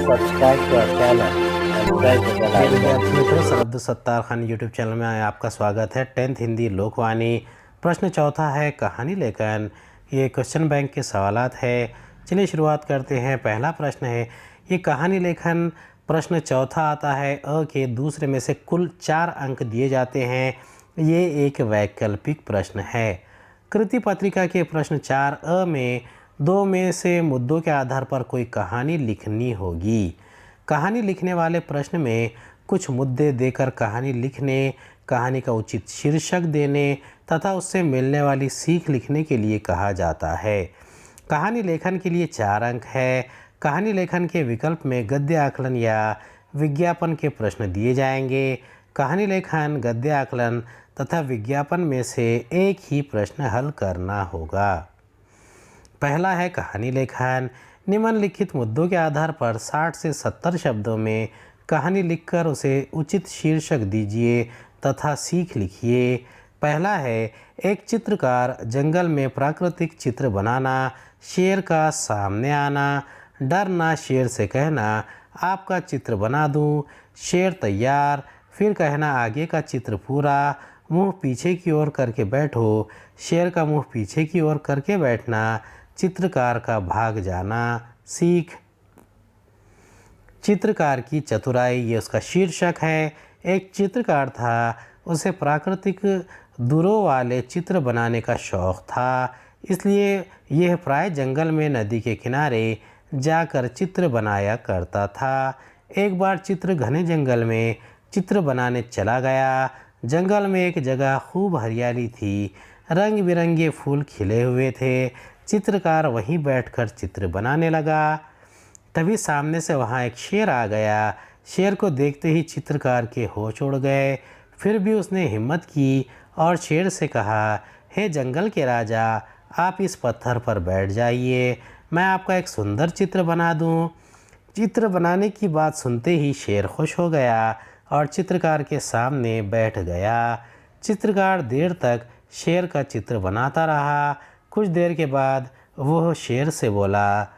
Subscribe to our channel and press the bell प्रिय icon. विद्यार्थी मित्रों, sir Abdul Sattar Khan YouTube channel में आपका स्वागत है। 10th हिंदी लोकवाणी प्रश्न चौथा है कहानी लेखन। ये क्वेश्चन बैंक के सवालात है। चलिए शुरुआत करते हैं। पहला प्रश्न है, ये कहानी लेखन प्रश्न चौथा आता है। अ के दूसरे में से कुल 4 अंक दिए जाते हैं। ये एक वैकल्पिक प्रश्न है। कृति पत्रिका के प्रश्न 4 अ में 2 में से मुद्दों के आधार पर कोई कहानी लिखनी होगी। कहानी लिखने वाले प्रश्न में कुछ मुद्दे देकर कहानी लिखने, कहानी का उचित शीर्षक देने तथा उससे मिलने वाली सीख लिखने के लिए कहा जाता है। कहानी लेखन के लिए 4 अंक है। कहानी लेखन के विकल्प में गद्य आकलन या विज्ञापन के प्रश्न दिए जाएंगे। कहानी लेखन, गद्य आकलन तथा विज्ञापन में से एक ही प्रश्न हल करना होगा। पहला है कहानी लेखन। निम्नलिखित मुद्दों के आधार पर 60 से 70 शब्दों में कहानी लिखकर उसे उचित शीर्षक दीजिए तथा सीख लिखिए। पहला है, एक चित्रकार जंगल में प्राकृतिक चित्र बनाना, शेर का सामने आना, डरना, शेर से कहना आपका चित्र बना दूं, शेर तैयार, फिर कहना आगे का चित्र पूरा, मुंह पीछे की ओर करके बैठो, शेर का मुंह पीछे की ओर करके बैठना, चित्रकार का भाग जाना, सीख। चित्रकार की चतुराई, ये उसका शीर्षक है। एक चित्रकार था, उसे प्राकृतिक दूरों वाले चित्र बनाने का शौक़ था, इसलिए यह प्राय जंगल में नदी के किनारे जाकर चित्र बनाया करता था। एक बार चित्र घने जंगल में चित्र बनाने चला गया। जंगल में एक जगह खूब हरियाली थी, रंग बिरंगे फूल खिले हुए थे। चित्रकार वहीं बैठकर चित्र बनाने लगा। तभी सामने से वहाँ एक शेर आ गया। शेर को देखते ही चित्रकार के होश उड़ गए। फिर भी उसने हिम्मत की और शेर से कहा, हे जंगल के राजा, आप इस पत्थर पर बैठ जाइए, मैं आपका एक सुंदर चित्र बना दूं। चित्र बनाने की बात सुनते ही शेर खुश हो गया और चित्रकार के सामने बैठ गया। चित्रकार देर तक शेर का चित्र बनाता रहा। कुछ देर के बाद वह शेर से बोला,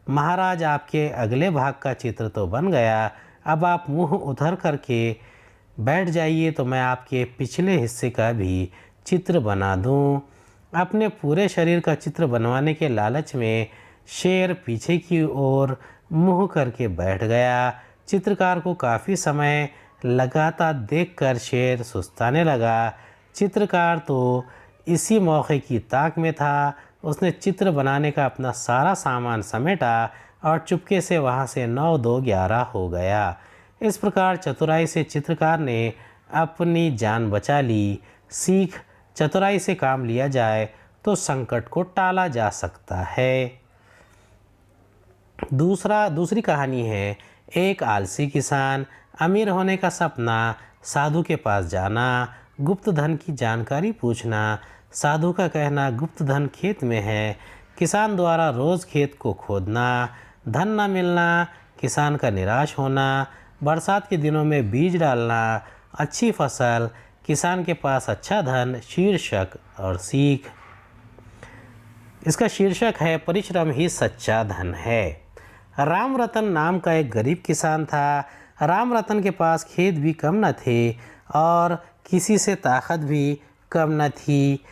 महाराज, आपके अगले भाग का चित्र तो बन गया, अब आप मुंह उधर करके बैठ जाइए तो मैं आपके पिछले हिस्से का भी चित्र बना दूं। अपने पूरे शरीर का चित्र बनवाने के लालच में शेर पीछे की ओर मुंह करके बैठ गया। चित्रकार को काफ़ी समय लगातार देखकर शेर सुस्ताने लगा। चित्रकार तो इसी मौके की ताक में था। उसने चित्र बनाने का अपना सारा सामान समेटा और चुपके से वहाँ से 9-2-11 हो गया। इस प्रकार चतुराई से चित्रकार ने अपनी जान बचा ली। सीख, चतुराई से काम लिया जाए तो संकट को टाला जा सकता है। दूसरी कहानी है, एक आलसी किसान। अमीर होने का सपना, साधु के पास जाना, गुप्त धन की जानकारी पूछना। साधु का कहना गुप्त धन खेत में है। किसान द्वारा रोज़ खेत को खोदना, धन न मिलना, किसान का निराश होना, बरसात के दिनों में बीज डालना, अच्छी फसल, किसान के पास अच्छा धन। शीर्षक और सीख। इसका शीर्षक है, परिश्रम ही सच्चा धन है। राम रतन नाम का एक गरीब किसान था। राम रतन के पास खेत भी कम न थे और किसी से ताकत भी कम न थी।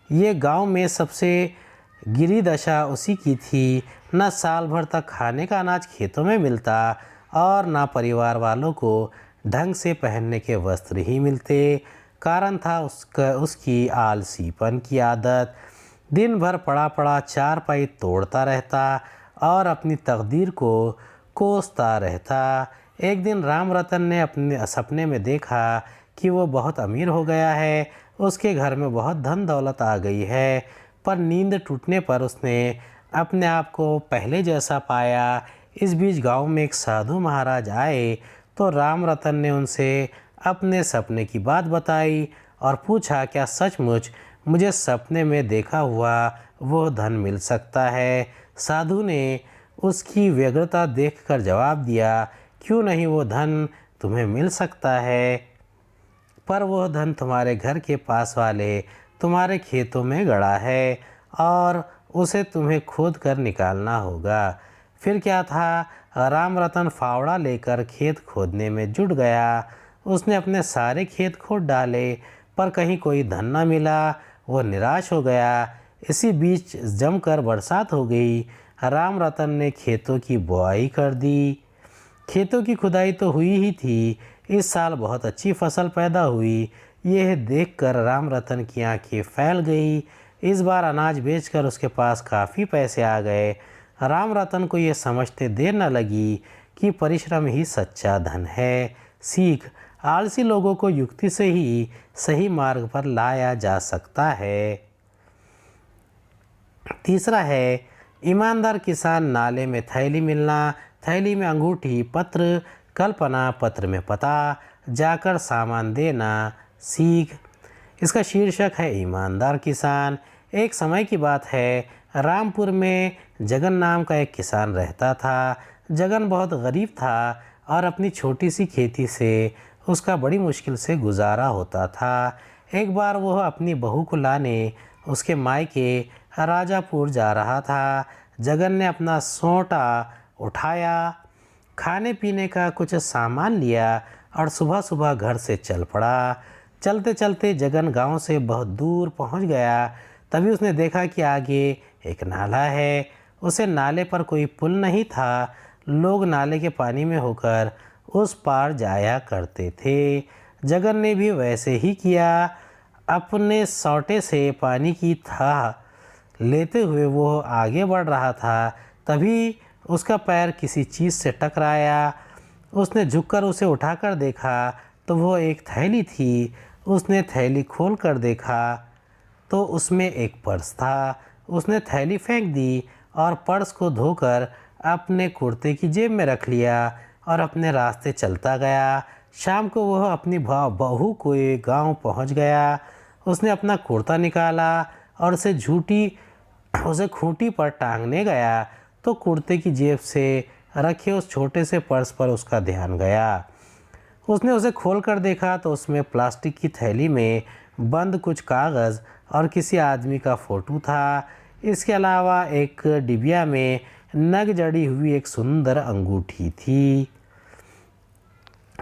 ये गांव में सबसे गिरी दशा उसी की थी। न साल भर तक खाने का अनाज खेतों में मिलता और न परिवार वालों को ढंग से पहनने के वस्त्र ही मिलते। कारण था उसकी आलसीपन की आदत। दिन भर पड़ा पड़ा चारपाई तोड़ता रहता और अपनी तकदीर को कोसता रहता। एक दिन राम रतन ने अपने सपने में देखा कि वो बहुत अमीर हो गया है, उसके घर में बहुत धन दौलत आ गई है। पर नींद टूटने पर उसने अपने आप को पहले जैसा पाया। इस बीच गांव में एक साधु महाराज आए तो राम रतन ने उनसे अपने सपने की बात बताई और पूछा, क्या सचमुच मुझे सपने में देखा हुआ वो धन मिल सकता है? साधु ने उसकी व्यग्रता देखकर जवाब दिया, क्यों नहीं, वो धन तुम्हें मिल सकता है, पर वह धन तुम्हारे घर के पास वाले तुम्हारे खेतों में गड़ा है और उसे तुम्हें खोद कर निकालना होगा। फिर क्या था, राम रतन फावड़ा लेकर खेत खोदने में जुट गया। उसने अपने सारे खेत खोद डाले पर कहीं कोई धन न मिला। वो निराश हो गया। इसी बीच जमकर बरसात हो गई। राम रतन ने खेतों की बुआई कर दी। खेतों की खुदाई तो हुई ही थी। इस साल बहुत अच्छी फसल पैदा हुई। यह देखकर राम रतन की आंखें फैल गई। इस बार अनाज बेचकर उसके पास काफ़ी पैसे आ गए। राम रतन को यह समझते देर न लगी कि परिश्रम ही सच्चा धन है। सीख, आलसी लोगों को युक्ति से ही सही मार्ग पर लाया जा सकता है। तीसरा है, ईमानदार किसान नाले में थैली मिलना, थैली में अंगूठी, पत्र, कल्पना, पत्र में पता, जाकर सामान देना। सीख, इसका शीर्षक है ईमानदार किसान। एक समय की बात है, रामपुर में जगन नाम का एक किसान रहता था। जगन बहुत गरीब था और अपनी छोटी सी खेती से उसका बड़ी मुश्किल से गुजारा होता था। एक बार वह अपनी बहू को लाने उसके मायके राजापुर जा रहा था। जगन ने अपना सोंटा उठाया, खाने पीने का कुछ सामान लिया और सुबह सुबह घर से चल पड़ा। चलते चलते जगन गांव से बहुत दूर पहुंच गया। तभी उसने देखा कि आगे एक नाला है। उसे नाले पर कोई पुल नहीं था। लोग नाले के पानी में होकर उस पार जाया करते थे। जगन ने भी वैसे ही किया। अपने सोंटे से पानी की थाह लेते हुए वो आगे बढ़ रहा था। तभी उसका पैर किसी चीज़ से टकराया। उसने झुककर उसे उठाकर देखा तो वो एक थैली थी। उसने थैली खोल कर देखा तो उसमें एक पर्स था। उसने थैली फेंक दी और पर्स को धोकर अपने कुर्ते की जेब में रख लिया और अपने रास्ते चलता गया। शाम को वह अपनी बहू के गांव पहुंच गया। उसने अपना कुर्ता निकाला और उसे खूंटी पर टांगने गया तो कुर्ते की जेब से रखे उस छोटे से पर्स पर उसका ध्यान गया। उसने उसे खोलकर देखा तो उसमें प्लास्टिक की थैली में बंद कुछ कागज़ और किसी आदमी का फ़ोटो था। इसके अलावा एक डिबिया में नग जड़ी हुई एक सुंदर अंगूठी थी।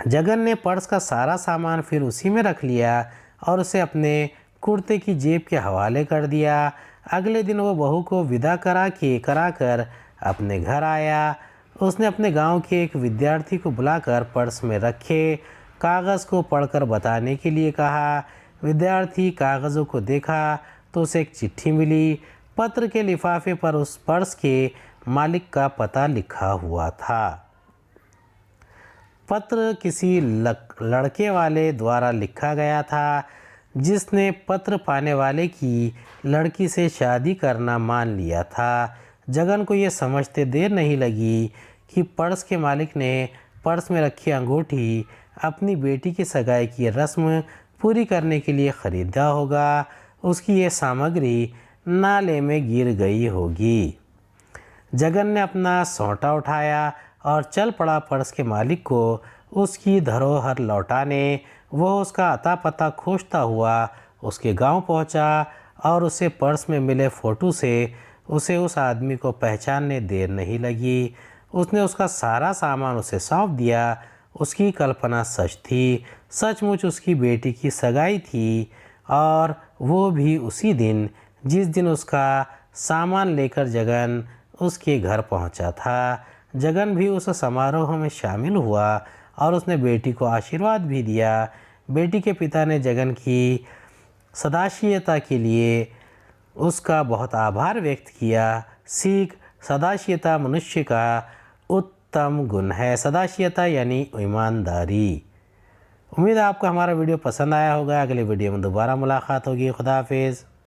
जगन ने पर्स का सारा सामान फिर उसी में रख लिया और उसे अपने कुर्ते की जेब के हवाले कर दिया। अगले दिन वो बहू को विदा कराकर अपने घर आया। उसने अपने गांव के एक विद्यार्थी को बुलाकर पर्स में रखे कागज़ को पढ़कर बताने के लिए कहा। विद्यार्थी कागज़ों को देखा तो उसे एक चिट्ठी मिली। पत्र के लिफाफे पर उस पर्स के मालिक का पता लिखा हुआ था। पत्र किसी लड़के वाले द्वारा लिखा गया था जिसने पत्र पाने वाले की लड़की से शादी करना मान लिया था। जगन को ये समझते देर नहीं लगी कि पर्स के मालिक ने पर्स में रखी अंगूठी अपनी बेटी की सगाई की रस्म पूरी करने के लिए ख़रीदा होगा। उसकी ये सामग्री नाले में गिर गई होगी। जगन ने अपना सोंटा उठाया और चल पड़ा पर्स के मालिक को उसकी धरोहर लौटाने। वह उसका अता पता खोजता हुआ उसके गांव पहुंचा और उसे पर्स में मिले फ़ोटो से उसे उस आदमी को पहचानने देर नहीं लगी। उसने उसका सारा सामान उसे सौंप दिया। उसकी कल्पना सच थी। सचमुच उसकी बेटी की सगाई थी और वो भी उसी दिन जिस दिन उसका सामान लेकर जगन उसके घर पहुंचा था। जगन भी उस समारोह में शामिल हुआ और उसने बेटी को आशीर्वाद भी दिया। बेटी के पिता ने जगन की सदाशियता के लिए उसका बहुत आभार व्यक्त किया। सीख, सदाशियता मनुष्य का उत्तम गुण है। सदाशियता यानी ईमानदारी। उम्मीद है आपको हमारा वीडियो पसंद आया होगा। अगले वीडियो में दोबारा मुलाकात होगी। खुदा हाफिज़।